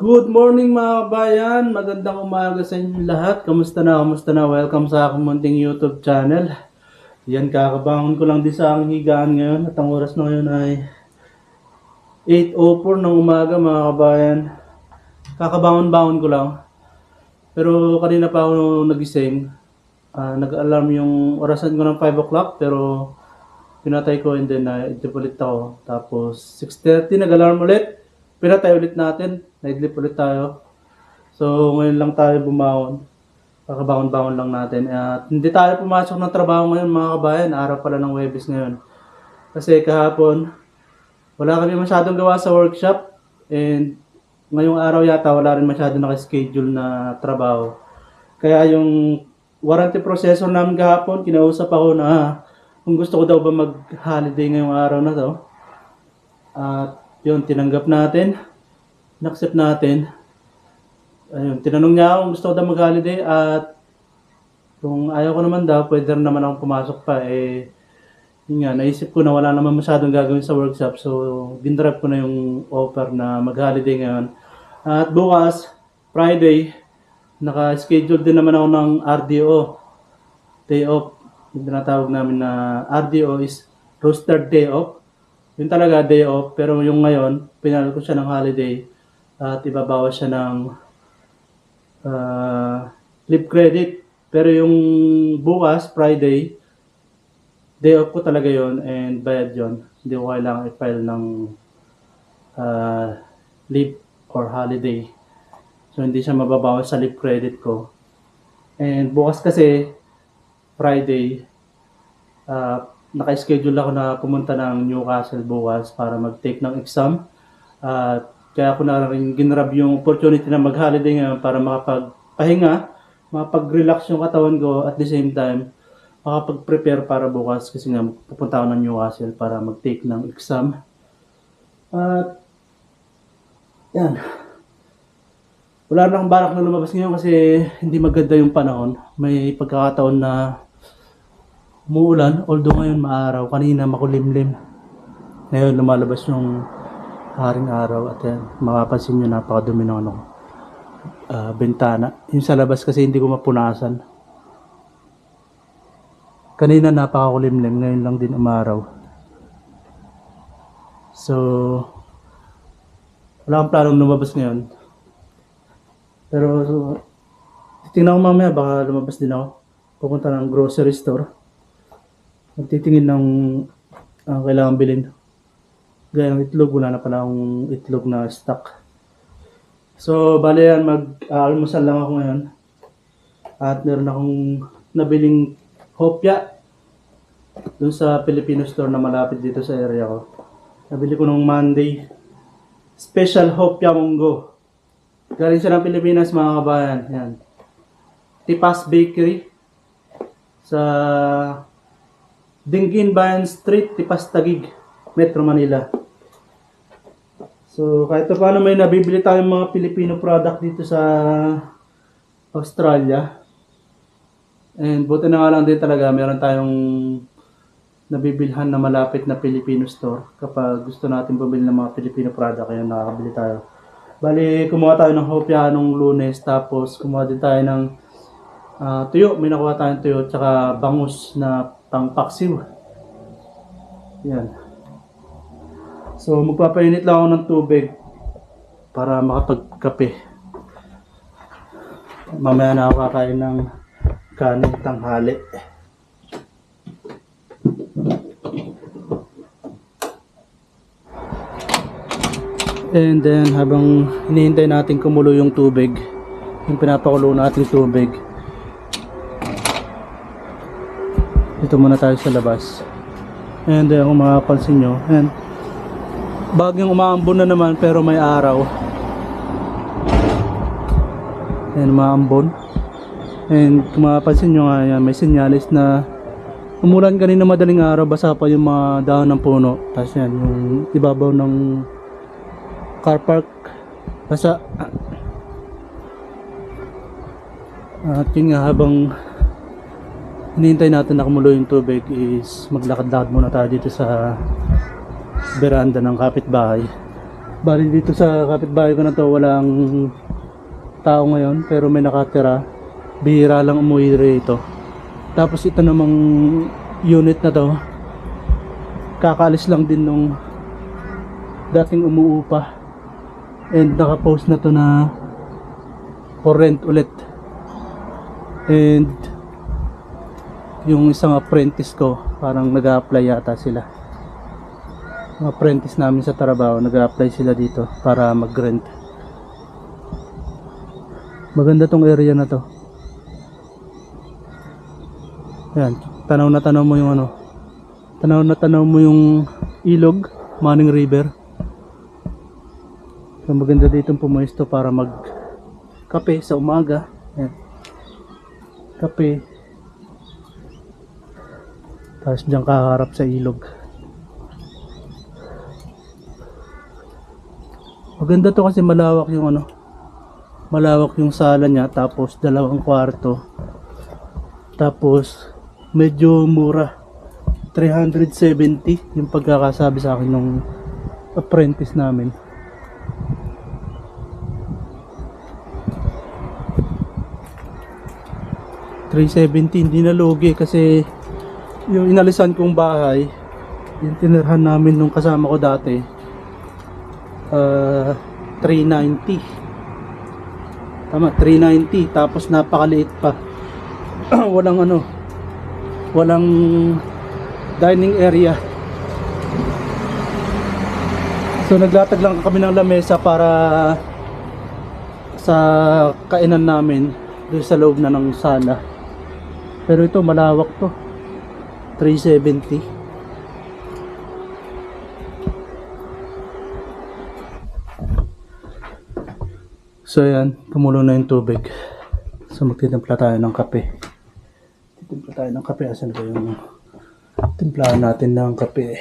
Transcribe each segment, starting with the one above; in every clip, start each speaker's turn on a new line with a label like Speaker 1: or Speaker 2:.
Speaker 1: Good morning mga kabayan, magandang umaga sa inyo lahat. Kamusta na? Kamusta na? Welcome sa aking munting YouTube channel. Yan, kakabangon ko lang din sa aking higaan ngayon at ang oras na ngayon ay 8:04 ng umaga mga kabayan. Kakabangon-bangon ko lang. Pero kanina pa ako nagising. Nag-alarm yung orasan ko ng 5 o'clock pero pinatay ko and then idlip ulit ako. Tapos 6:30 nag-alarm ulit. Pinatay ulit natin. Naidlip ulit tayo. So ngayon lang tayo bumaon. Kakabangon-bangon lang natin. At hindi tayo pumasok ng trabaho ngayon mga kabayan. Araw pala ng Huwebes ngayon. Kasi kahapon, wala kami masyadong gawa sa workshop. And ngayong araw yata wala rin masyadong nakaschedule na trabaho. Kaya yung warranty processor namin kahapon, kinausap ako na kung gusto ko daw ba mag-holiday ngayong araw na to. At yun, tinanggap natin. Inaccept natin. Ayun, tinanong niya ako kung gusto ko daw mag-holiday at kung ayaw ko naman daw, pwede rin naman akong pumasok pa. Yun nga, naisip ko na wala naman masyadong gagawin sa workshop. So, dinrap ko na yung offer na mag-holiday ngayon. At bukas, Friday, naka-schedule din naman ako ng RDO. Day off. Yung tinatawag namin na RDO is rostered day off. Yun talaga day off. Pero yung ngayon, pinalo ko siya ng holiday. At ibabawas siya ng leave credit. Pero yung bukas, Friday, day off ko talaga yon and bayad yon. Hindi ko kailangan i-file ng leave or holiday. So, hindi siya mababawas sa leave credit ko. And bukas kasi, Friday, naka-schedule ako na pumunta ng Newcastle bukas para mag-take ng exam. Kaya ako na rin ginrab yung opportunity na mag-holiday ngayon para makapagpahinga, makapag-relax yung katawan ko at the same time, makapag-prepare para bukas kasi nga pupunta ako ng Newcastle para mag-take ng exam. At yan. Wala na akong balak na lumabas ngayon kasi hindi maganda yung panahon. May pagkakataon na umuulan, although ngayon maaraw. Kanina makulimlim. Ngayon lumalabas yung haring araw at yan, mapapansin nyo napakadumi ng bintana. Yung sa labas kasi hindi ko mapunasan. Kanina napakakulimlim, ngayon lang din umaraw. So, wala akong planong lumabas ngayon. Pero, titingnan ko mamaya, baka lumabas din ako. Pupunta ng grocery store. Magtitingin ng kailangan bilhin. Gaya ng itlog, wala na pala akong itlog na stock. So, bale yan, mag-almusal lang ako ngayon. At meron akong nabiling hopya dun sa Filipino store na malapit dito sa area ko. Nabili ko nung Monday. Special hopya munggo. Galing siya ng Pilipinas mga kabayan. Yan. Tipas Bakery. Sa Dinggin Bayan Street, Tipas Taguig, Metro Manila. So, kahit paano may nabibili tayong mga Filipino product dito sa Australia. And buti na nga lang din talaga, meron tayong nabibilhan na malapit na Filipino store. Kapag gusto natin bumili ng mga Filipino product, kaya nakakabili tayo. Bali, kumuha tayo ng hopya nung Lunes, tapos kumuha din tayo ng tuyo. May nakuha tayong tuyo, tsaka bangus na pangpaksiw. Yan. So, magpapainit lang ako ng tubig para makapagkape. Mamaya na ako kakain ng kanin tanghali. And then, habang hinihintay natin kumulo yung tubig, yung pinapakulo natin tubig, dito muna tayo sa labas. And then, kung makapansin nyo, and bagyong umaambon na naman pero may araw. And umaambon. And kung makapansin nyo nga yan, may sinyalis na umulan kanina madaling araw, basa pa yung mga dahon ng puno. Tapos yan, yung ibabaw ng car park basa. At yun nga, habang hinihintay natin na kumulo yung tubig is maglakad-lakad muna tayo dito sa veranda ng kapitbahay. Bali dito sa kapitbahay ko na to walang tao ngayon, pero may nakatira. Bihira lang umuwi rito. Tapos ito namang unit na to, kakaalis lang din nung dating umuupa, and nakapost na to na for rent ulit. And yung isang apprentice ko, parang nag-a-apply yata sila. Yung apprentice namin sa trabaho, nag-a-apply sila dito para mag-rent. Maganda tong area na to. Ayan, tanaw na tanaw mo yung ano, tanaw na tanaw mo yung ilog, Manning River. So maganda dito pumuesto para mag kape sa umaga. Ayan, kape, tapos dyan kaharap sa ilog. Maganda to kasi malawak yung ano, malawak yung sala niya, tapos 2 kwarto, tapos medyo mura, 370 yung pagkakasabi sa akin ng apprentice namin. $370, hindi na lugi kasi yung inalisan kong bahay, yung tinirhan namin nung kasama ko dati, 390. Tama, 390. Tapos napakaliit pa. Walang ano, walang dining area. So naglatag lang kami ng lamesa para sa kainan namin doon sa loob na ng sala. Pero ito malawak to, 370. So yan, kumulo na yung tubig. So magtitimpla tayo ng kape. Titimpla tayo ng kape. Asan ba yung timplahan natin ng kape?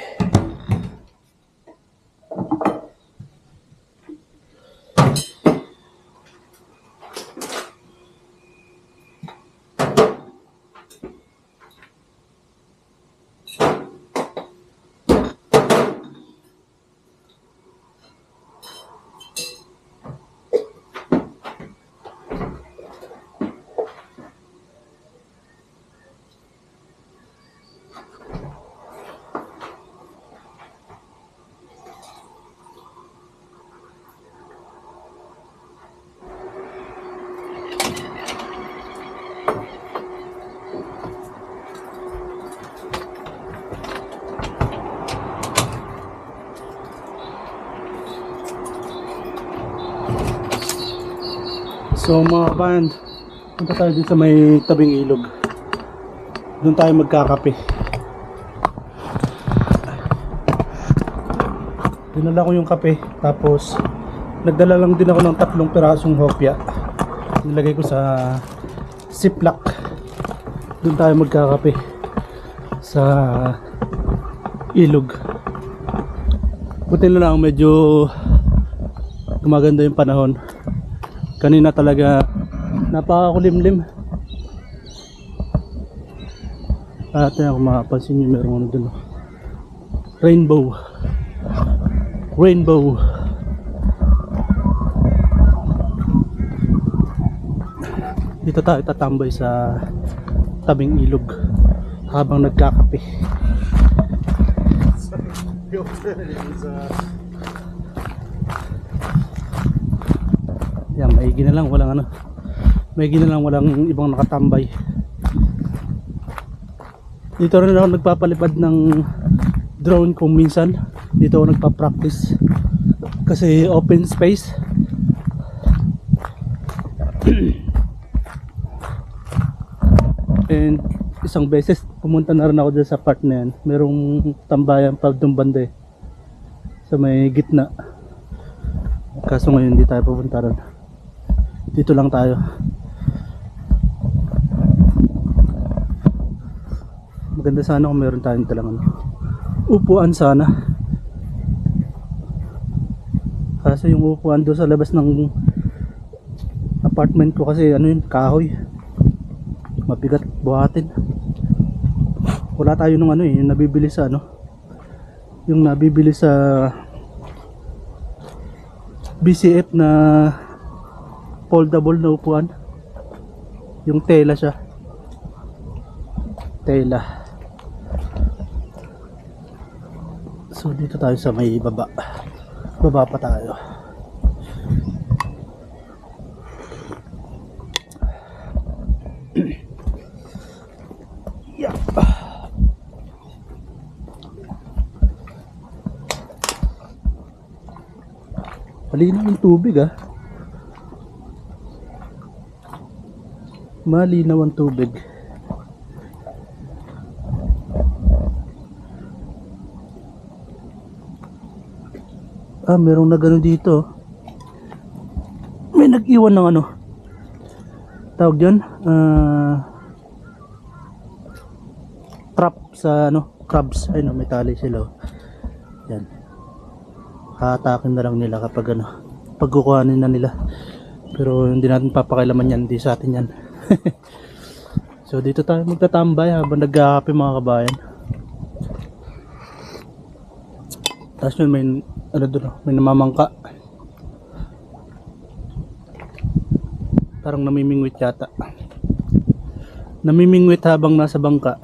Speaker 1: So mga band, punta tayo dito sa may tabing ilog. Doon tayo magkakape. Dinala ko yung kape, tapos nagdala lang din ako ng 3 pirasong hopya. Nilagay ko sa ziplock. Doon tayo magkakape sa ilog. Buti na lang medyo gumaganda yung panahon. Kanina talaga napakakulimlim. At yan, kung makapansin nyo, meron ano dun, rainbow. Rainbow. Dito tayo tatambay sa tabing ilog habang nagkakape. Yan, maigi na lang, walang ano, maigi na lang, walang ibang nakatambay. Dito rin ako nagpapalipad ng drone kung minsan. Dito ako nagpa-practice kasi open space. And isang beses pumunta na rin ako dyan sa part na yan. Merong tambayan pa doon banda eh, sa may gitna. Kaso ngayon hindi tayo pupunta rin. Dito lang tayo. Maganda sana kung meron tayong talang upuan sana. Kaso yung upuan doon sa labas ng apartment ko kasi ano yun, kahoy. Mabigat buhatin. Wala tayo nung ano eh, yung nabibili sa ano, yung nabibili sa BCF na foldable na upuan. Yung tela siya. Tela. So dito tayo sa may baba. Baba pa tayo. Yeah. Malinaw yung tubig ah. Malinaw ang tubig. Ah, merong na gano'n dito. May nag-iwan ng ano. Tawag dyan? Trap sa ano, crabs. Ay no, may tali sila. Yan. Hatakin na lang nila kapag ano, pagkukuhanin na nila. Pero hindi natin papakailaman yan, hindi sa atin yan. So dito tayo magtatambay habang nagkakape mga kabayan. Tapos yun may ano doon, may namamangka. Parang namimingwit yata. Namimingwit habang nasa bangka.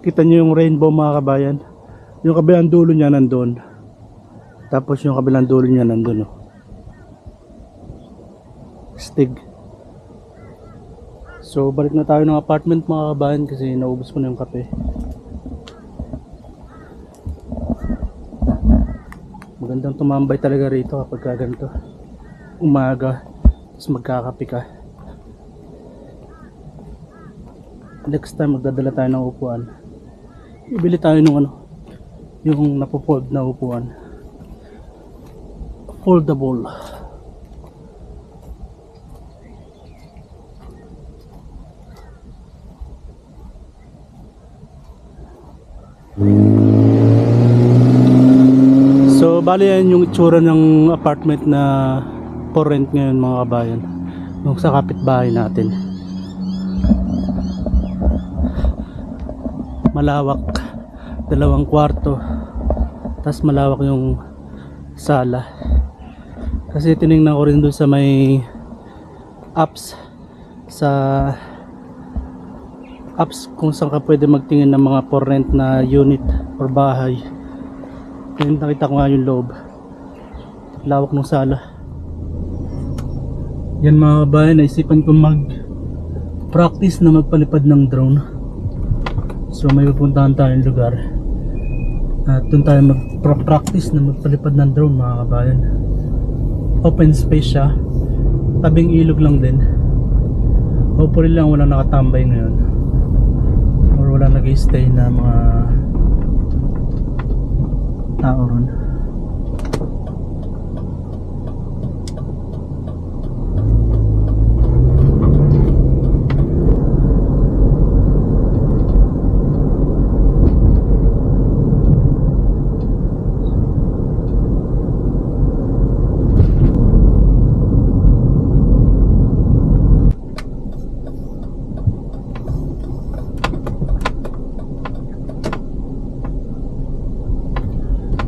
Speaker 1: Kita nyo yung rainbow mga kabayan. Yung kabilang dulo niya nandun. Tapos yung kabilang dulo niya nandun. Oh. Stig. So balik na tayo ng apartment mga kabayan kasi naubos ko na yung kape. Magandang tumambay talaga rito kapag ganito. Umaga. Tapos magkakape ka. Next time magdadala tayo ng upuan. Ibili tayo ng ano, yung napofold na upuan. Foldable. So bali yan yung itsura ng apartment na for rent ngayon mga kabayan. Yung sa kapitbahay natin. Malawak, 2 kwarto, tas malawak yung sala. Kasi tinignan ko rin doon sa may apps kung saan ka pwede magtingin ng mga for rent na unit or bahay. Ngayon nakita ko nga yung loob, lawak ng sala. Yan mga kabayan, naisipan ko mag practice na magpalipad ng drone. So may pupuntahan tayong lugar at doon tayo mag-practice na magpalipad ng drone mga kabayan. Open space siya, tabing ilog lang din. Hopefully lang walang nakatambay ngayon or wala nag-stay na mga tao ron.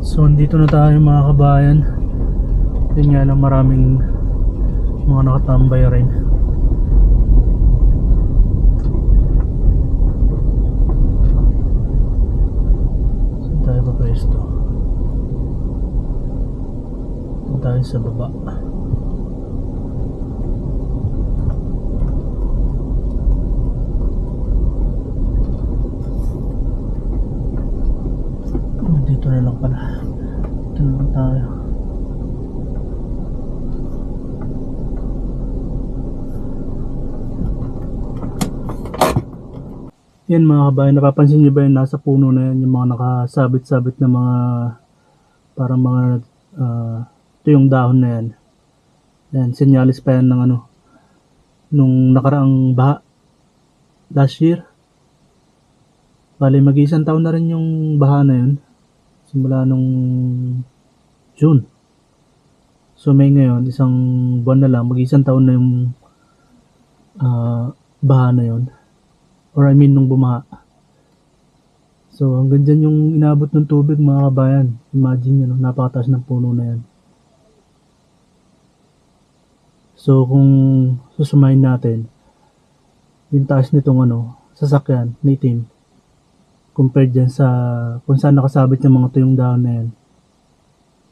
Speaker 1: So andito na tayo mga kabayan. Yun nga lang, maraming mga nakatambay rin. Saan tayo pa pwesto? Saan tayo sa baba? Dito na lang pala. Dito na lang tayo. Yan mga kabayan, napapansin nyo ba yung nasa puno na yan, yung mga nakasabit-sabit na mga parang mga ito yung dahon na yan. Yan, senyalis pa yan ng ano, nung nakaraang baha last year. Bali mag-isang taon na rin yung baha na yun, simula nung June. So may ngayon, isang buwan na lang, mag-isang taon na yung baha na yun. Or I mean nung bumaha. So hanggang dyan yung inabot ng tubig mga kabayan. Imagine nyo, no? Napakataas ng puno na yan. So kung susumahin natin yung taas nitong ano, sasakyan, natin, compared dyan sa kung saan nakasabit yung mga tuyong dahon na yan,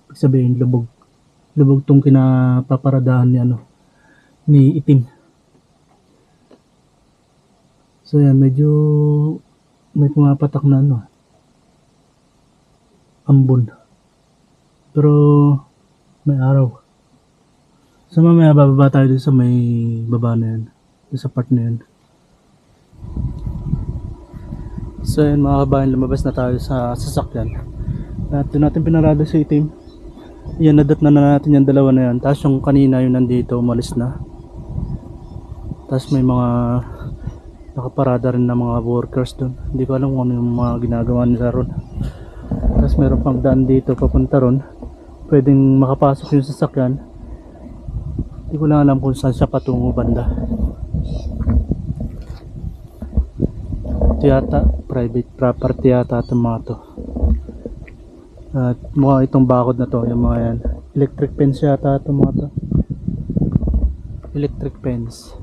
Speaker 1: ibig sabihin lubog tong kinapaparadahan ni ano, ni itim. So yan, medyo may pumapatak na ano, ambon, pero may araw. So mamaya bababa tayo dun sa may baba na yan, dun sa part na yan. So yun mga kabayan, lumabas na tayo sa sasakyan. At doon natin pinarada sa itim. Yan, nadat na natin yung dalawa na yan. Tapos yung kanina yung nandito, umalis na. Tapos may mga nakaparada rin na mga workers doon. Hindi ko alam kung ano yung mga ginagawa nila ron. Tapos meron pang daan dito papunta ron. Pwedeng makapasok yung sasakyan. Hindi ko lang alam kung saan siya patungo banda. Ito yata, private property yata itong mga to. At mukha itong bakod na to, yung mga yan. Electric fence yata itong mga to. Electric fence.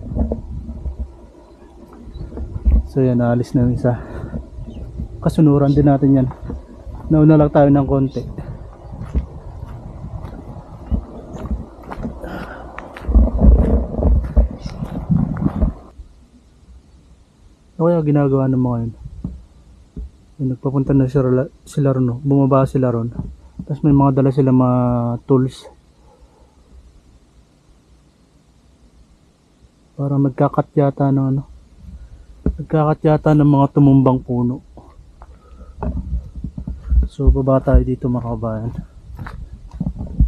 Speaker 1: So yan, naalis na yung isa. Kasunuran din natin yan. Nauna lang tayo ng konti. Ano kaya ginagawa ng mga yun? Yung nagpapunta na sila ron, no? Bumaba sila ron. Tapos may mga dala sila mga tools. Para magkakat yata ng ano. Nagkakat yata ng mga tumumbang puno. So baba tayo dito mga kabayan.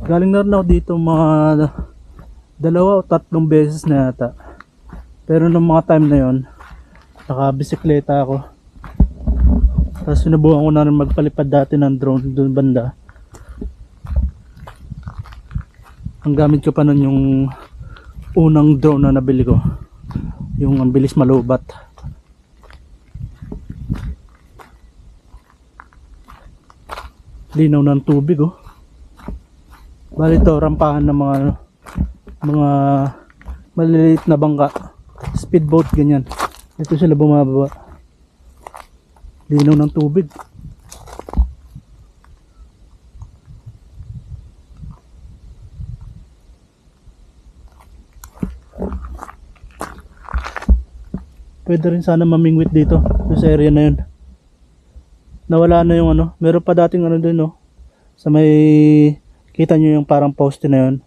Speaker 1: Galing na rin ako dito mga 2 o 3 beses na yata. Pero nung mga time na yon, nakabisikleta ako. Tapos sinubukan ko na rin magpalipad dati ng drone doon banda. Ang gamit ko pa nun yung unang drone na nabili ko, yung ang bilis malubat. Linaw ng tubig oh. Bali ito, rampahan ng mga maliliit na bangka, speedboat ganyan. Ito sila bumababa. Linaw ng tubig. Pwede rin sana mamingwit dito sa area na yun. Nawala na yung ano, meron pa dating ano dun no, sa may, kita nyo yung parang poste na yun,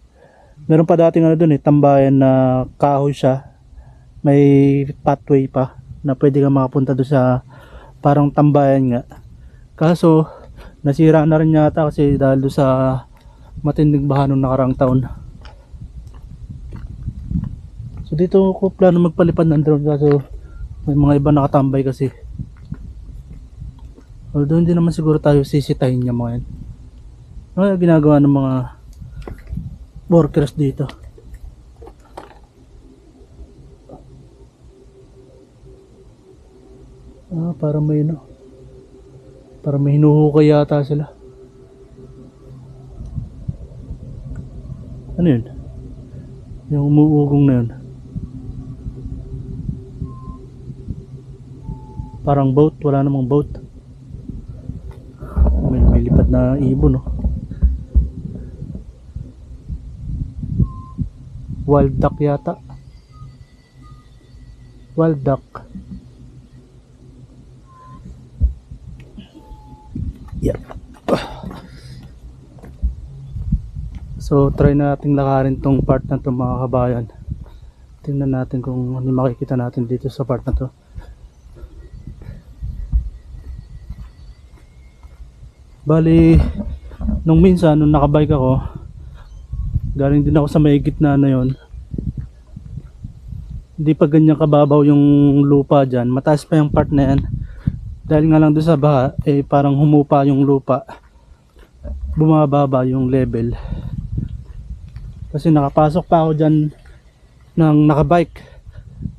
Speaker 1: meron pa dating ano dun tambayan na kahoy siya, may pathway pa na pwede kang makapunta doon sa parang tambayan nga. Kaso nasira na rin yata kasi dahil doon sa matinding baha nung nakarang taon. So dito ko plano magpalipad ng drone, kaso may mga iba nakatambay kasi. Although hindi naman siguro tayo sisitahin niya mga yan. Ano ginagawa ng mga workers dito? Parang may parang may hinuhukay yata sila. Ano yun? Yung umuugong na yun. Parang boat, wala namang boat. May lipad na ibon, no? Wild duck yata. Wild duck. Yeah. So try nating lakarin tong part na to mga kabayan. Tingnan natin kung ano makikita natin dito sa part na to. Bali, nung minsan nung nakabike ako, galing din ako sa may gitna na yon. Hindi pa ganyan kababaw yung lupa dyan. Mataas pa yung part na yan. Dahil nga lang doon sa baha, parang humupa yung lupa. Bumababa yung level. Kasi nakapasok pa ako dyan ng nakabike.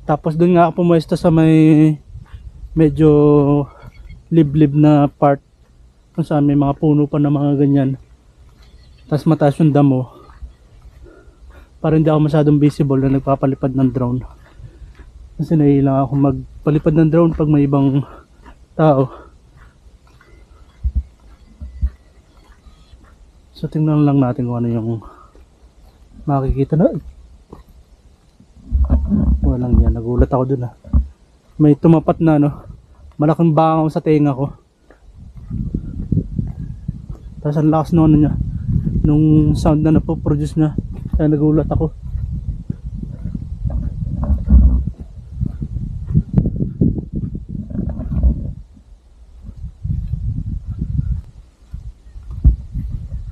Speaker 1: Tapos doon nga ako pumuesta sa may medyo liblib na part, kung saan may mga puno pa na mga ganyan. Tapos mataas yung damo. Para hindi ako masyadong visible na nagpapalipad ng drone. Kasi nahihilang ako magpalipad ng drone pag may ibang tao. So tingnan lang natin kung ano yung makikita na. Walang yan, nagulat ako dun May tumapat na malaking bangaw sa tenga ko. Tapos ang lakas niya, nung sound na napoproduce niya, kaya nagulat ako.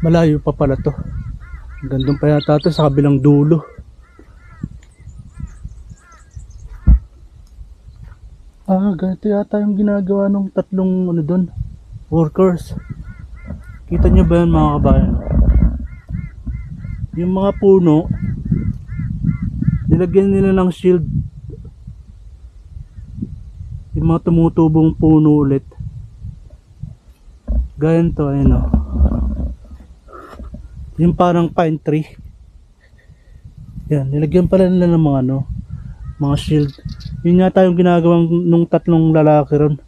Speaker 1: Malayo pa pala to. Gandun pa yata to sa kabilang dulo. Ganito yata yung ginagawa ng tatlong doon, workers. Kita nyo ba yan mga kabayan? Yung mga puno, nilagyan nila ng shield. Yung mga tumutubong puno ulit. Ganito, ayun yung parang pine tree. Yan, nilagyan pala nila ng mga mga shield. Yun yata yung ginagawang nung tatlong lalaki ron.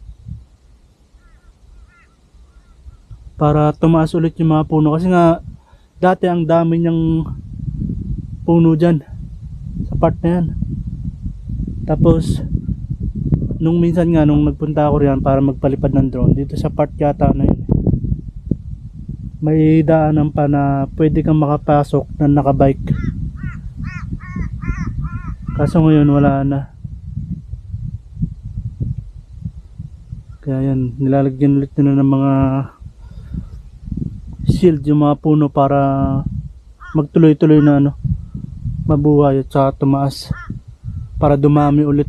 Speaker 1: Para tumaas ulit yung mga puno. Kasi nga, dati ang dami niyang puno dyan. Sa part na yan. Tapos, nung minsan nga, nung nagpunta ako riyan para magpalipad ng drone, dito sa part yata na yun, may daanan pa na pwede kang makapasok na nakabike. Kaso ngayon wala na. Kaya yan, nilalagyan ulit nila ng mga shield yung mga puno para magtuloy-tuloy na mabuhay at saka tumaas para dumami ulit.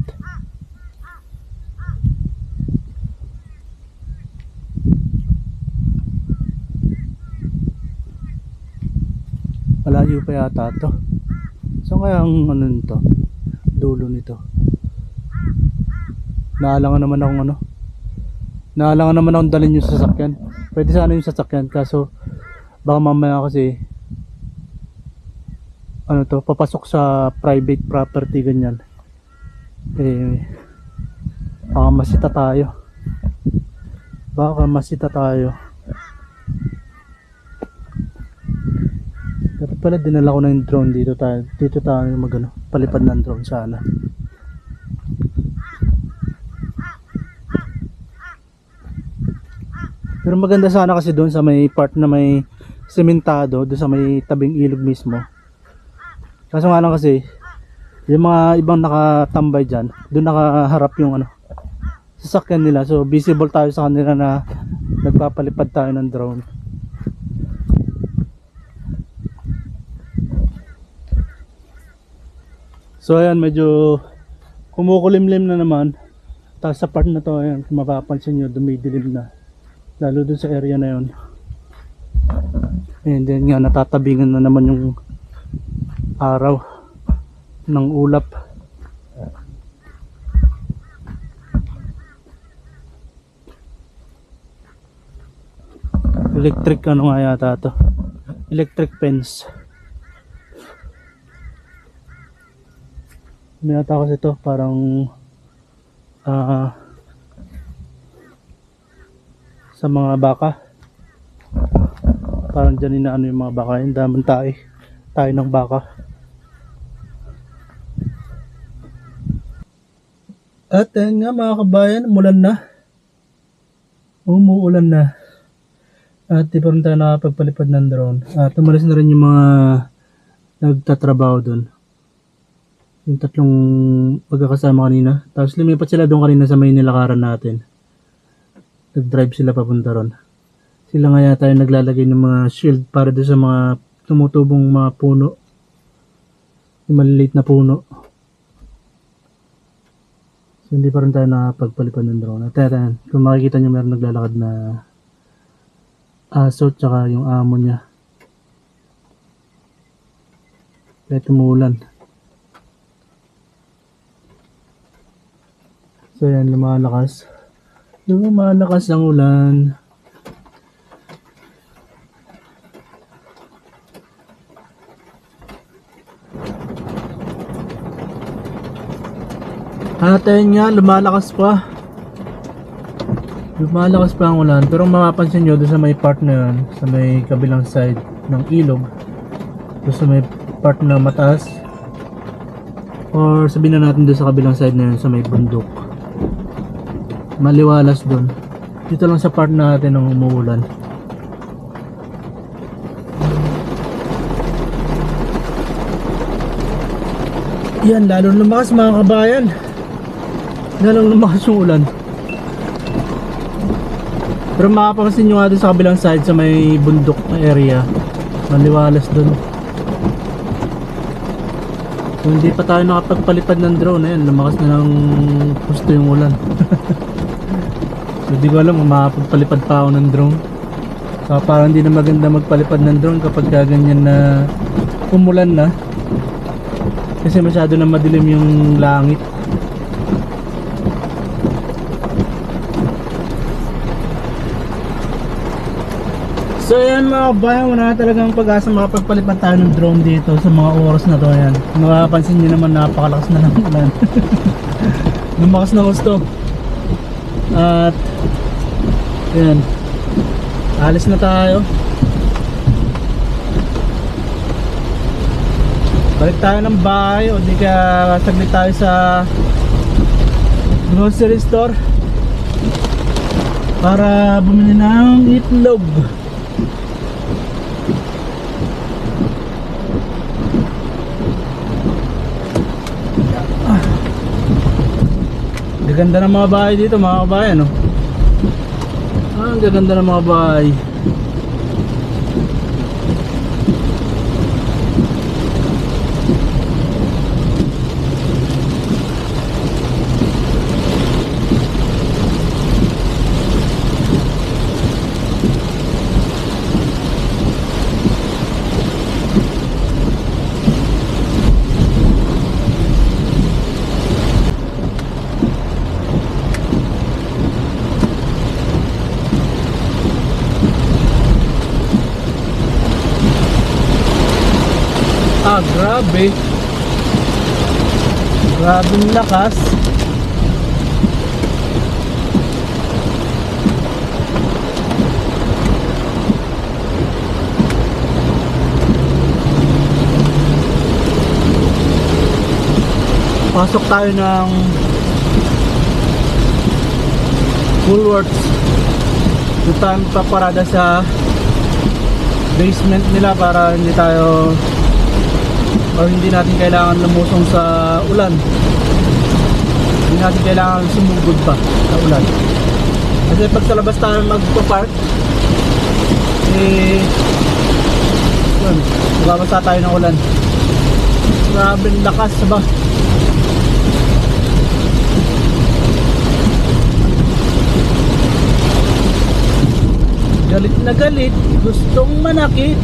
Speaker 1: Malayo pa yata to. So kaya ang nito, dulo nito. Naalangan naman akong dalhin yung sasakyan. Pwede sana yung sasakyan, kaso baka mamaya kasi papasok sa private property ganyan. Baka masita tayo. Dapat pala dinala ko na yung drone dito tayo palipad ng drone sana. Pero maganda sana kasi doon sa may part na may sementado, doon sa may tabing ilog mismo. Kaso nga lang kasi yung mga ibang nakatambay dyan, doon nakaharap yung sasakyan nila. So visible tayo sa kanila na nagpapalipad tayo ng drone. So ayan, medyo kumukulimlim na naman. Tapos sa part na to, ayan, kung mapapansin nyo, dumidilim na. Lalo dun sa area na yun. And then nga, natatabingan na naman yung araw ng ulap. Electric ano nga yata to, electric fence. Minata kasi ito parang sa mga baka, parang dyan inaano yung mga baka, yung daman tayo ng baka. At nga mga kabayan, umuulan na. At di pa rin tayo nakapagpalipad ng drone. At umalis na rin yung mga nagtatrabaho doon. Yung tatlong magkakasama kanina. Tapos lumipat sila doon kanina sa may nilakaran natin. Nag-drive sila papunta ron. Sila nga yata yung naglalagay ng mga shield para doon sa mga tumutubong mga puno. Yung maliliit na puno. So hindi pa rin tayo nakapagpalipad ng drone. At kung makikita nyo, meron naglalakad na aso tsaka yung amo niya. Kaya tumulan. So yan, lumalakas ang ulan. At ayun nga, lumalakas pa ang ulan. Pero mapapansin nyo doon sa may part na yun, sa may kabilang side ng ilog, doon sa may part na mataas, or sabihin na natin doon sa kabilang side na yun, sa may bundok, maliwalas doon. Dito lang sa part natin ng umuulan. Yan, lalong lumakas mga kabayan. Lalong lumakas yung ulan. Pero makapansin nyo nga doon sa kabilang side, sa may bundok na area, maliwalas doon. So, hindi pa tayo nakapagpalipad ng drone. Ayan, lumakas na ng gusto yung ulan. So di ko alam kung makapagpalipad pa ako ng drone. So parang hindi na maganda magpalipad ng drone kapag ganyan na umulan na, kasi masyado na madilim yung langit. So yan mga kabayan, wala na talagang pag-asa makapagpalipad tayo ng drone dito sa mga oras na to. Yan, makapansin nyo naman, napakalakas na ng ulan. Lumakas na gusto. At yan, alis na tayo. Balik tayo ng bahay, o di ka saglit tayo sa grocery store para bumili ng itlog. Gaganda ng mga bahay dito mga kabayan, no? Ang gaganda ng mga bahay. Grabe. Grabing lakas. Pasok tayo ng Woolworths. Doon tayo paparada sa basement nila para hindi tayo, or hindi natin kailangan lumusong sa ulan. Hindi natin kailangan sumugod pa sa ulan. Kasi pag sa labas tayo magpa-park, yun, mababasa tayo ng ulan. Grabe ang lakas ba? Galit na galit, gustong manakit.